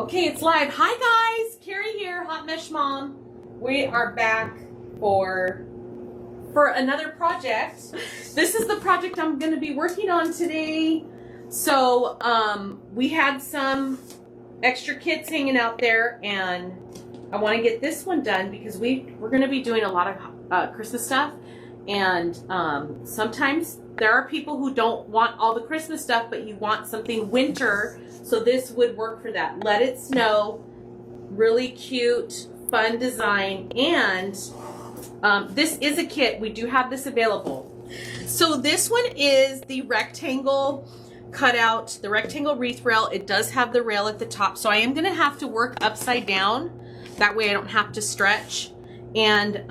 Okay, it's live. Hi guys, Carrie here, Hot Mesh Mom. We are back for another project. This is the project I'm going to be working on today. So we had some extra kits hanging out there, and I want to get this one done because we're going to be doing a lot of Christmas stuff. And sometimes there are people who don't want all the Christmas stuff, but you want something winter. So this would work for that. Let It Snow, really cute, fun design. And this is a kit. We do have this available. So this one is the rectangle cutout, the rectangle wreath rail. It does have the rail at the top. So I am going to have to work upside down. That way I don't have to stretch. And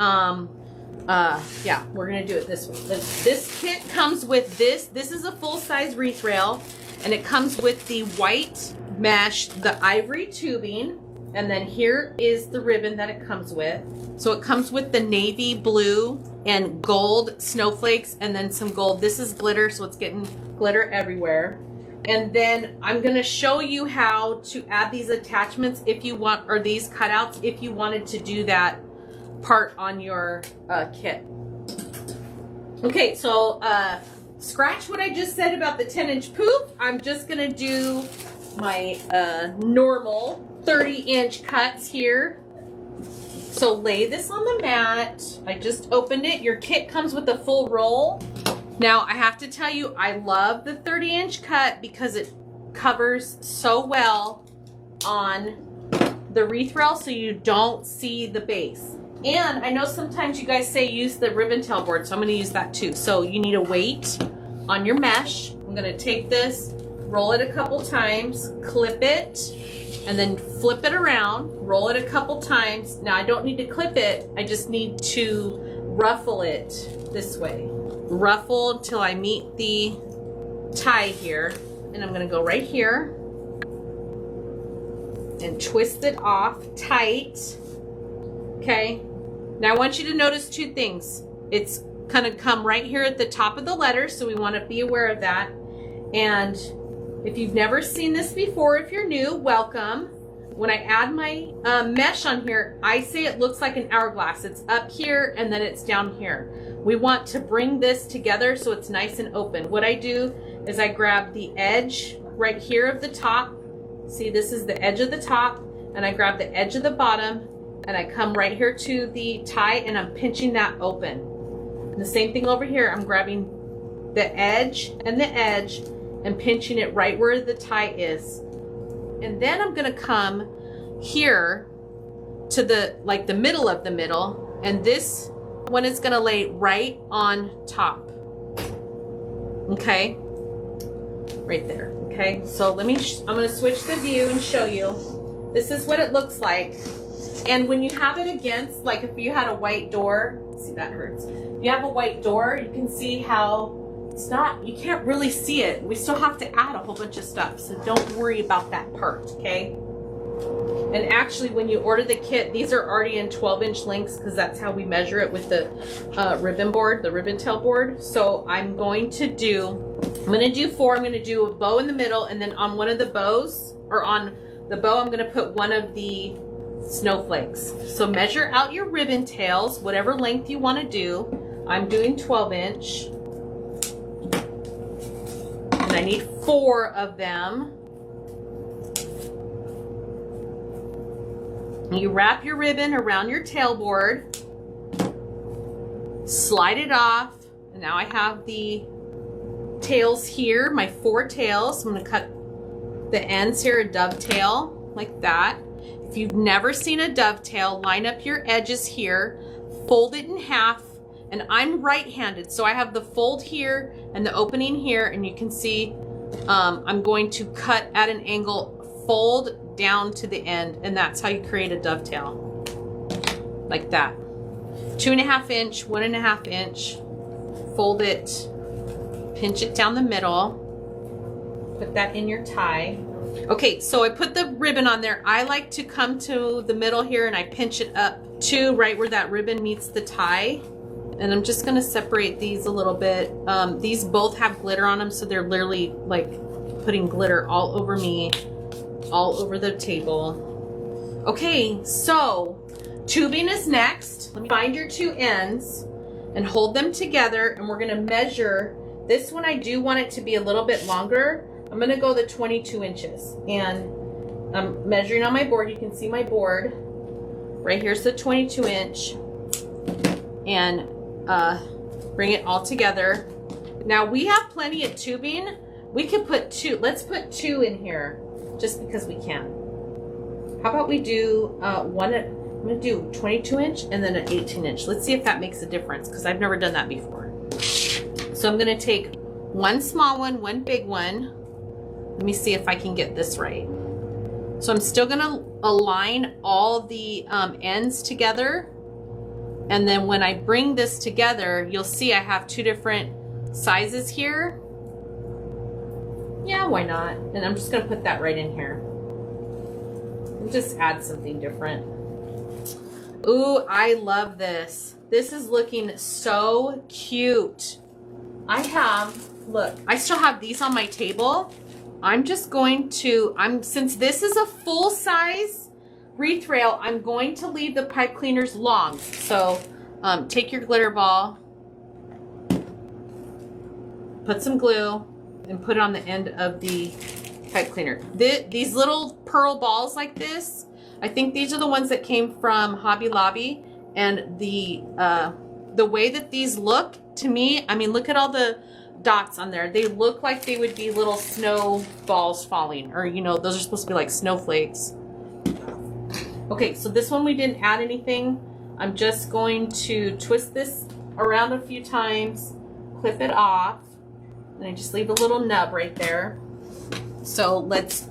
yeah, we're going to do it this way. This kit comes with this. This is a full-size wreath rail. And it comes with the white mesh, the ivory tubing, and then here is the ribbon that it comes with. So it comes with the navy blue and gold snowflakes and then some gold. This is glitter, so it's getting glitter everywhere. And then I'm going to show you how to add these attachments if you want, or these cutouts if you wanted to do that part on your kit. Okay, so scratch what I just said about the 10-inch poop. I'm just gonna do my normal 30-inch cuts here. So lay this on the mat. I just opened it. Your kit comes with a full roll. Now I have to tell you, I love the 30-inch cut because it covers so well on the wreath rail so you don't see the base. And I know sometimes you guys say use the ribbon tail board, so I'm gonna use that too. So you need a weight on your mesh. I'm gonna take this, roll it a couple times, clip it, and then flip it around, roll it a couple times. Now I don't need to clip it, I just need to ruffle it this way. Ruffle until I meet the tie here. And I'm gonna go right here and twist it off tight. Okay, now I want you to notice two things. It's gonna come right here at the top of the letter, so we want to be aware of that. And if you've never seen this before, if you're new, welcome. When I add my mesh on here, I say it looks like an hourglass. It's up here and then it's down here. We want to bring this together so it's nice and open. What I do is I grab the edge right here of the top. See, this is the edge of the top, and I grab the edge of the bottom, and I come right here to the tie and I'm pinching that open. And the same thing over here, I'm grabbing the edge and pinching it right where the tie is. And then I'm gonna come here to the middle of the middle, and this one is gonna lay right on top. Okay, right there. Okay, so I'm gonna switch the view and show you. This is what it looks like. And when you have it against, like if you had a white door, see that hurts. If you have a white door, you can see how you can't really see it. We still have to add a whole bunch of stuff, so don't worry about that part, okay? And actually, when you order the kit, these are already in 12-inch lengths because that's how we measure it with the ribbon board, the ribbon tail board. So I'm going to do 4. I'm going to do a bow in the middle, and then on one of the bows, or on the bow, I'm going to put one of the snowflakes. So measure out your ribbon tails, whatever length you want to do. I'm doing 12-inch. And I need 4 of them. You wrap your ribbon around your tailboard, slide it off, and now I have the tails here, my 4 tails. I'm going to cut the ends here, a dovetail like that. If you've never seen a dovetail, line up your edges here, fold it in half, and I'm right-handed, so I have the fold here and the opening here, and you can see I'm going to cut at an angle, fold down to the end, and that's how you create a dovetail, like that. 2.5 inch, 1.5 inch, fold it, pinch it down the middle, put that in your tie. Okay, so I put the ribbon on there. I like to come to the middle here and I pinch it up to right where that ribbon meets the tie. And I'm just gonna separate these a little bit. These both have glitter on them, so they're literally like putting glitter all over me all over the table. Okay, so tubing is next. Let me find your two ends and hold them together, and we're gonna measure. This one I do want it to be a little bit longer. I'm gonna go the 22 inches, and I'm measuring on my board. You can see my board. Right here's the 22 inch, and bring it all together. Now we have plenty of tubing. We could put two. Let's put two in here just because we can. How about we do one at, I'm gonna do 22 inch and then an 18 inch. Let's see if that makes a difference, because I've never done that before. So I'm gonna take one small one, one big one. Let me see if I can get this right. So I'm still gonna align all the ends together. And then when I bring this together, you'll see I have two different sizes here. Yeah, why not? And I'm just gonna put that right in here. And just add something different. Ooh, I love this. This is looking so cute. Look, I still have these on my table. I'm just going to, since this is a full size wreath rail, I'm going to leave the pipe cleaners long. So take your glitter ball, put some glue, and put it on the end of the pipe cleaner. These little pearl balls like this, I think these are the ones that came from Hobby Lobby, and the way that these look to me, I mean, look at all the dots on there. They look like they would be little snow balls falling, or you know, those are supposed to be like snowflakes. Okay, so this one we didn't add anything. I'm just going to twist this around a few times, clip it off, and I just leave a little nub right there. So let's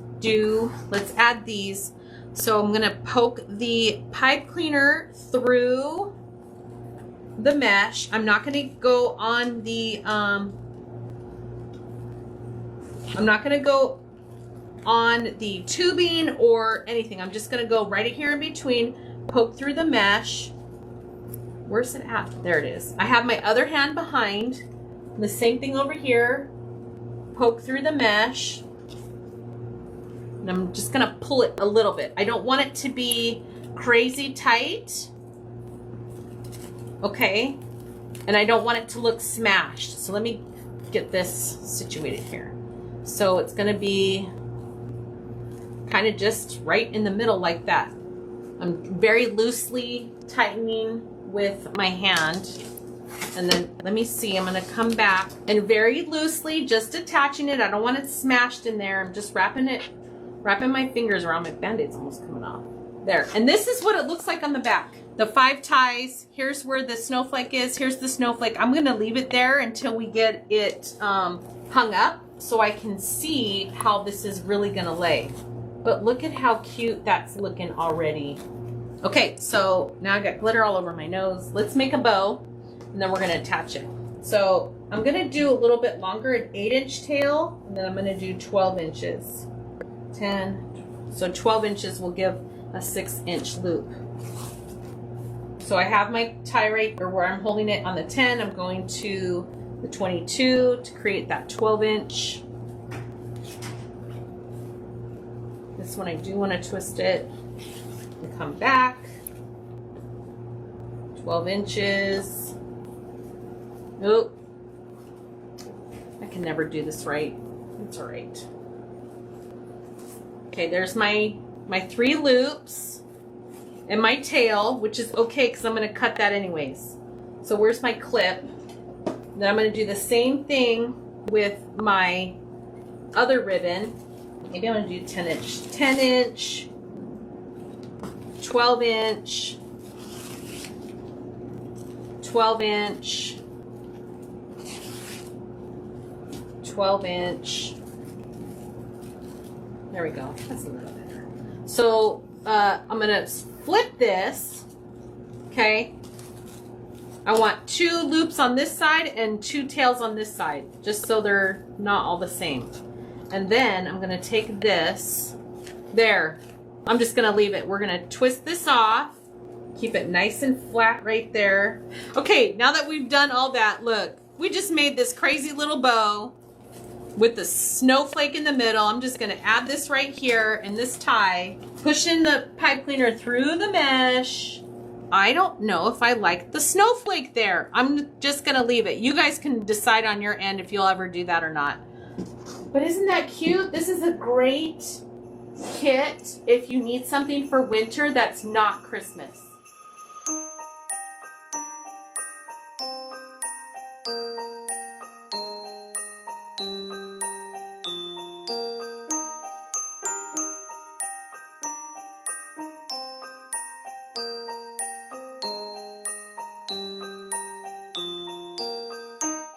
add these. So I'm gonna poke the pipe cleaner through the mesh. I'm not gonna go on the tubing or anything. I'm just gonna go right here in between, poke through the mesh. Where's it at? There it is. I have my other hand behind. The same thing over here. Poke through the mesh. And I'm just gonna pull it a little bit. I don't want it to be crazy tight. Okay. And I don't want it to look smashed. So let me get this situated here. So it's gonna be kind of just right in the middle like that. I'm very loosely tightening with my hand. And then let me see, I'm gonna come back and very loosely just attaching it. I don't want it smashed in there. I'm just wrapping my fingers around. My band-aid's almost coming off. There. And this is what it looks like on the back. The 5 ties. Here's where the snowflake is. Here's the snowflake. I'm gonna leave it there until we get it hung up so I can see how this is really gonna lay. But look at how cute that's looking already. Okay, so now I got glitter all over my nose. Let's make a bow, and then we're gonna attach it. So I'm gonna do a little bit longer, an 8-inch tail, and then I'm gonna do 12 inches. 10, so 12 inches will give a 6-inch loop. So I have my tie right, or where I'm holding it on the 10, I'm going to the 22 to create that 12-inch. This one I do want to twist it and come back. 12 inches. Nope. I can never do this right. It's all right. Okay, there's my 3 loops and my tail, which is okay because I'm going to cut that anyways. So where's my clip? Then I'm going to do the same thing with my other ribbon. Maybe I'm going to do 10 inch. 10 inch, 12 inch, 12 inch, 12 inch. There we go. That's a little better. So I'm going to flip this. Okay. I want 2 loops on this side and 2 tails on this side, just so they're not all the same. And then I'm going to take this. There. I'm just going to leave it. We're going to twist this off. Keep it nice and flat right there. Okay, now that we've done all that, look. We just made this crazy little bow. with the snowflake in the middle. I'm just gonna add this right here in this tie, pushing the pipe cleaner through the mesh. I don't know if I like the snowflake there. I'm just gonna leave it. You guys can decide on your end if you'll ever do that or not. But isn't that cute? This is a great kit if you need something for winter that's not Christmas.